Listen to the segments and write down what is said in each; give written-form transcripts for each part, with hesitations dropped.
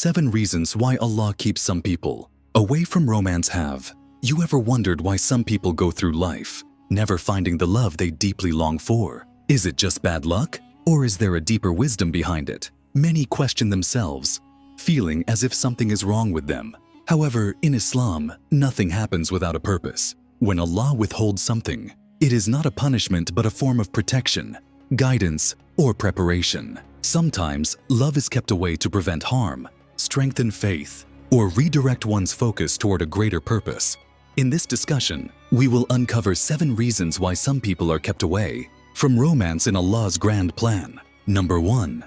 7 reasons why Allah keeps some people away from romance. Have you ever wondered why some people go through life never finding the love they deeply long for? Is it just bad luck? Or is there a deeper wisdom behind it? Many question themselves, feeling as if something is wrong with them. However, in Islam, nothing happens without a purpose. When Allah withholds something, it is not a punishment but a form of protection, guidance, or preparation. Sometimes, love is kept away to prevent harm, strengthen faith, or redirect one's focus toward a greater purpose. In this discussion, we will uncover 7 reasons why some people are kept away from romance in Allah's grand plan. Number 1.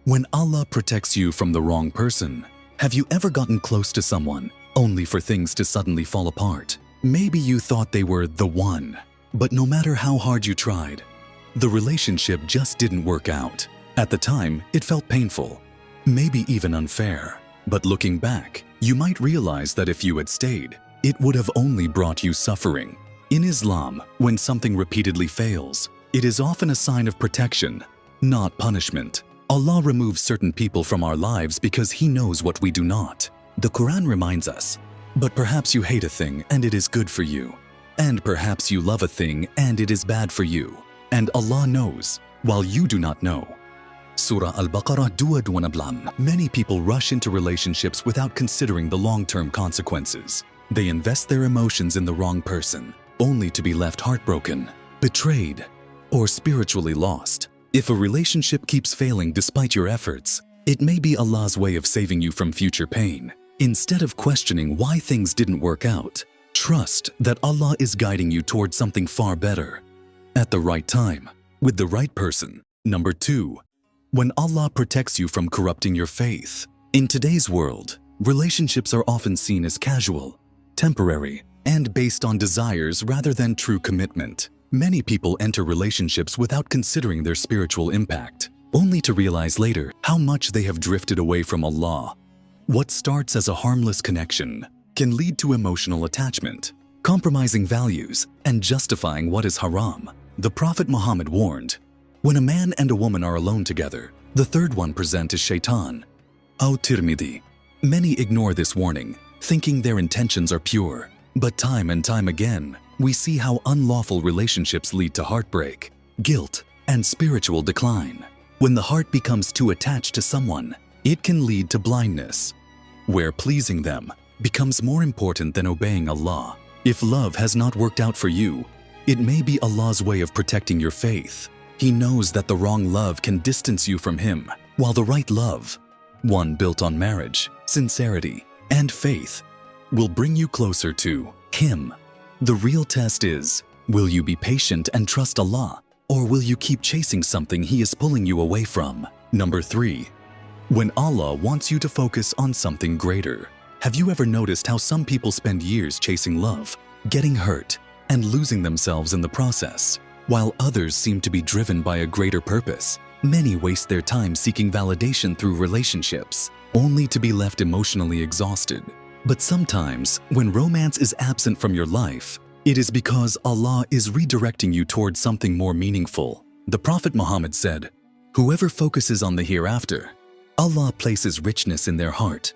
When Allah protects you from the wrong person. Have you ever gotten close to someone only for things to suddenly fall apart? Maybe you thought they were the one, but no matter how hard you tried, the relationship just didn't work out. At the time, it felt painful, maybe even unfair. But looking back, you might realize that if you had stayed, it would have only brought you suffering. In Islam, when something repeatedly fails, it is often a sign of protection, not punishment. Allah removes certain people from our lives because He knows what we do not. The Quran reminds us, but perhaps you hate a thing and it is good for you. And perhaps you love a thing and it is bad for you. And Allah knows, while you do not know. Surah Al-Baqarah 2:16. Many people rush into relationships without considering the long-term consequences. They invest their emotions in the wrong person, only to be left heartbroken, betrayed, or spiritually lost. If a relationship keeps failing despite your efforts, it may be Allah's way of saving you from future pain. Instead of questioning why things didn't work out, trust that Allah is guiding you towards something far better, at the right time, with the right person. Number 2. When Allah protects you from corrupting your faith. In today's world, relationships are often seen as casual, temporary, and based on desires rather than true commitment. Many people enter relationships without considering their spiritual impact, only to realize later how much they have drifted away from Allah. What starts as a harmless connection can lead to emotional attachment, compromising values, and justifying what is haram. The Prophet Muhammad warned, when a man and a woman are alone together, the third one present is shaitan. Tirmidhi. Many ignore this warning, thinking their intentions are pure. But time and time again, we see how unlawful relationships lead to heartbreak, guilt, and spiritual decline. When the heart becomes too attached to someone, it can lead to blindness, where pleasing them becomes more important than obeying Allah. If love has not worked out for you, it may be Allah's way of protecting your faith. He knows that the wrong love can distance you from Him, while the right love, one built on marriage, sincerity, and faith, will bring you closer to Him. The real test is, will you be patient and trust Allah, or will you keep chasing something He is pulling you away from? Number 3. When Allah wants you to focus on something greater. Have you ever noticed how some people spend years chasing love, getting hurt, and losing themselves in the process, while others seem to be driven by a greater purpose? Many waste their time seeking validation through relationships, only to be left emotionally exhausted. But sometimes, when romance is absent from your life, it is because Allah is redirecting you towards something more meaningful. The Prophet Muhammad said, whoever focuses on the hereafter, Allah places richness in their heart,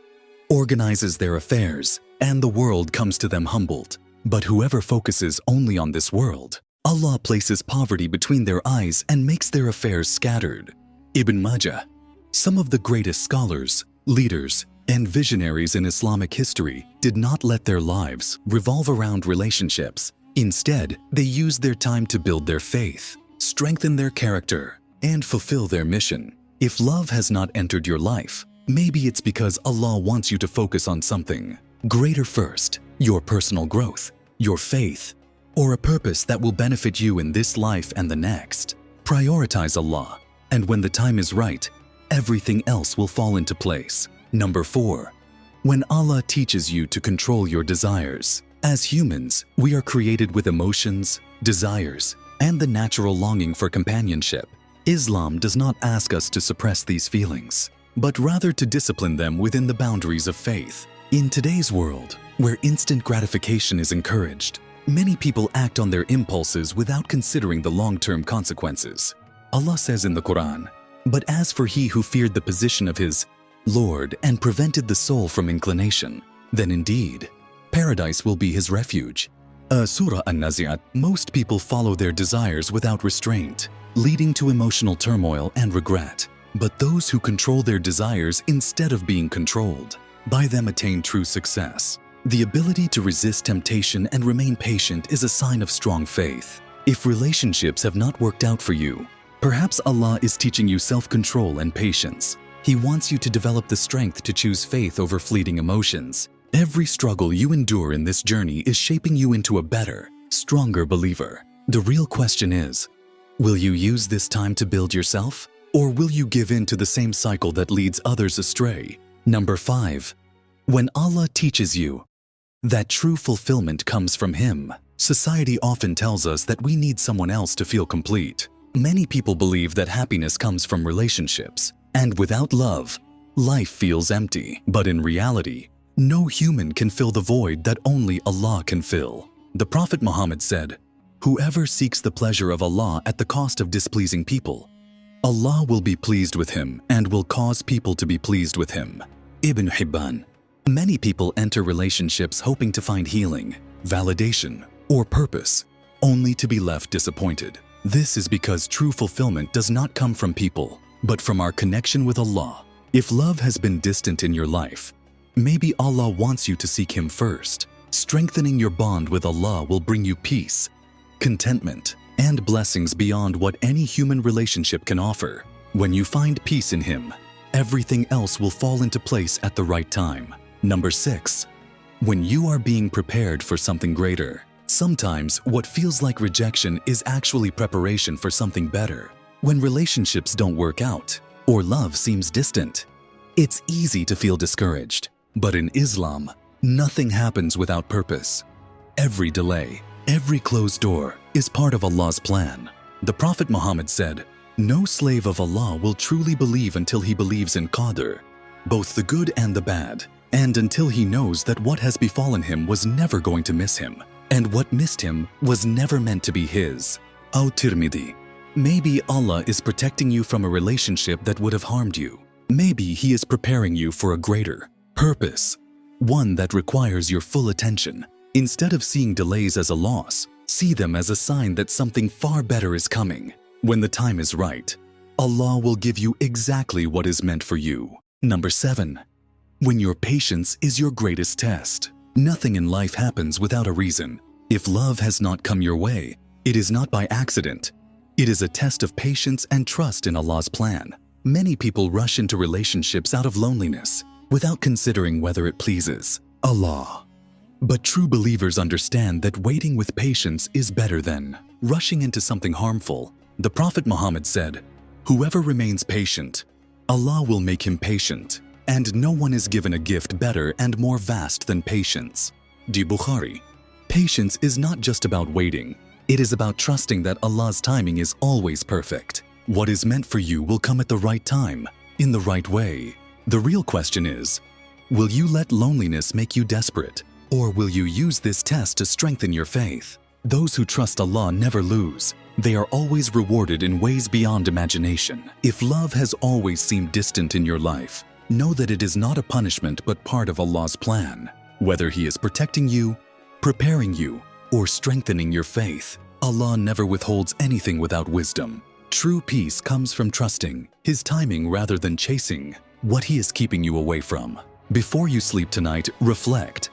organizes their affairs, and the world comes to them humbled. But whoever focuses only on this world, Allah places poverty between their eyes and makes their affairs scattered. Ibn Majah. Some of the greatest scholars, leaders, and visionaries in Islamic history did not let their lives revolve around relationships. Instead, they used their time to build their faith, strengthen their character, and fulfill their mission. If love has not entered your life, maybe it's because Allah wants you to focus on something greater first, your personal growth, your faith, or a purpose that will benefit you in this life and the next. Prioritize Allah, and when the time is right, everything else will fall into place. Number 4. When Allah teaches you to control your desires. As humans, we are created with emotions, desires, and the natural longing for companionship. Islam does not ask us to suppress these feelings, but rather to discipline them within the boundaries of faith. In today's world, where instant gratification is encouraged, many people act on their impulses without considering the long-term consequences. Allah says in the Quran, "But as for he who feared the position of his Lord, and prevented the soul from inclination, then indeed, paradise will be his refuge. Surah An-Nazi'at, most people follow their desires without restraint, leading to emotional turmoil and regret. But those who control their desires instead of being controlled, by them attain true success. The ability to resist temptation and remain patient is a sign of strong faith. If relationships have not worked out for you, perhaps Allah is teaching you self-control and patience. He wants you to develop the strength to choose faith over fleeting emotions. Every struggle you endure in this journey is shaping you into a better, stronger believer. The real question is, will you use this time to build yourself? Or will you give in to the same cycle that leads others astray? Number 5. When Allah teaches you that true fulfillment comes from Him, society often tells us that we need someone else to feel complete. Many people believe that happiness comes from relationships, and without love, life feels empty. But in reality, no human can fill the void that only Allah can fill. The Prophet Muhammad said, "Whoever seeks the pleasure of Allah at the cost of displeasing people, Allah will be pleased with him and will cause people to be pleased with him." Ibn Hibban. Many people enter relationships hoping to find healing, validation, or purpose, only to be left disappointed. This is because true fulfillment does not come from people, but from our connection with Allah. If love has been distant in your life, maybe Allah wants you to seek Him first. Strengthening your bond with Allah will bring you peace, contentment, and blessings beyond what any human relationship can offer. When you find peace in Him, everything else will fall into place at the right time. Number 6. When you are being prepared for something greater, sometimes what feels like rejection is actually preparation for something better. When relationships don't work out, or love seems distant, it's easy to feel discouraged. But in Islam, nothing happens without purpose. Every delay, every closed door is part of Allah's plan. The Prophet Muhammad said, "No slave of Allah will truly believe until he believes in Qadr, both the good and the bad, and until he knows that what has befallen him was never going to miss him, and what missed him was never meant to be his." Tirmidhi. Maybe Allah is protecting you from a relationship that would have harmed you. Maybe He is preparing you for a greater purpose, one that requires your full attention. Instead of seeing delays as a loss, see them as a sign that something far better is coming. When the time is right, Allah will give you exactly what is meant for you. Number 7. When your patience is your greatest test. Nothing in life happens without a reason. If love has not come your way, it is not by accident. It is a test of patience and trust in Allah's plan. Many people rush into relationships out of loneliness, without considering whether it pleases Allah. But true believers understand that waiting with patience is better than rushing into something harmful. The Prophet Muhammad said, "Whoever remains patient, Allah will make him patient, and no one is given a gift better and more vast than patience." Bukhari. Patience is not just about waiting. It is about trusting that Allah's timing is always perfect. What is meant for you will come at the right time, in the right way. The real question is, will you let loneliness make you desperate, or will you use this test to strengthen your faith? Those who trust Allah never lose. They are always rewarded in ways beyond imagination. If love has always seemed distant in your life, know that it is not a punishment but part of Allah's plan. Whether He is protecting you, preparing you, or strengthening your faith, Allah never withholds anything without wisdom. True peace comes from trusting His timing rather than chasing what He is keeping you away from. Before you sleep tonight, reflect.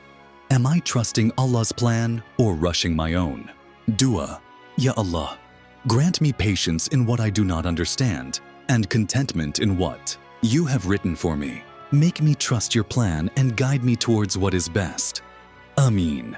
Am I trusting Allah's plan or rushing my own? Dua. Ya Allah, grant me patience in what I do not understand and contentment in what You have written for me. Make me trust Your plan and guide me towards what is best. Ameen.